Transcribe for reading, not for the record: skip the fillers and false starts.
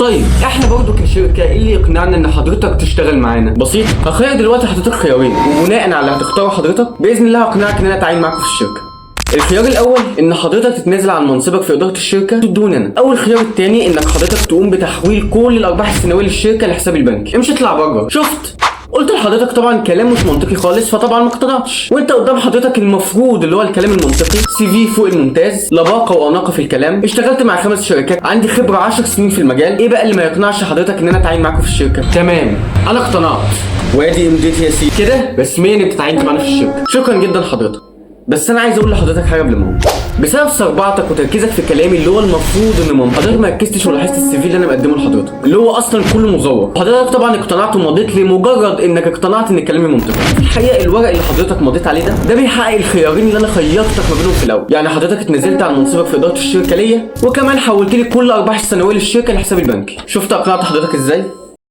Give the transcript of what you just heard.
طيب احنا برضو كشركه ايه اللي يقنعنا ان حضرتك تشتغل معانا؟ بسيط، هخير دلوقتي حضرتك خيارين، وبناء على اللي هتختاره حضرتك باذن الله هقنعك ان انا اتعين معاكم في الشركه. الخيار الاول ان حضرتك تتنازل عن منصبك في اداره الشركه تدوني انا، او الخيار الثاني انك حضرتك تقوم بتحويل كل الارباح السنويه للشركه لحساب البنك. امشي اطلع بره. شفت؟ قلت لحضرتك طبعا كلام مش منطقي خالص، فطبعا ما اقتنعتش. وانت قدام حضرتك المفروض اللي هو الكلام المنطقي، سي في فوق الممتاز، لباقه واناقه في الكلام، اشتغلت مع 5 شركات، عندي خبره 10 سنين في المجال. ايه بقى اللي ما يقنعش حضرتك ان انا اتعين معاكم في الشركه؟ تمام، انا اقتنعت، وادي امضيتي يا سيدي كده رسميا انت اتعينت معانا في الشركه. شكرا جدا حضرتك. بس انا عايز اقول لحضرتك حاجه قبل ما اقول. بسبب سربعتك وتركيزك في كلامي اللي هو المفروض ان ممكن، حضرتك ما ركزتش ولاحظت السي في اللي انا مقدمه لحضرتك اللي هو اصلا كله مزور. حضرتك طبعا اقتنعت ومضيت لمجرد انك اقتنعت ان كلامي منطقي. في الحقيقه الورق اللي حضرتك مضيت عليه ده بيحقق الخيارين اللي انا خيرتك ما بينهم في الاول. يعني حضرتك اتنازلت عن منصبك في اداره الشركه ليا، وكمان حولت لي كل ارباح السنويه للشركه لحساب البنكي. شفت اقنعت حضرتك ازاي؟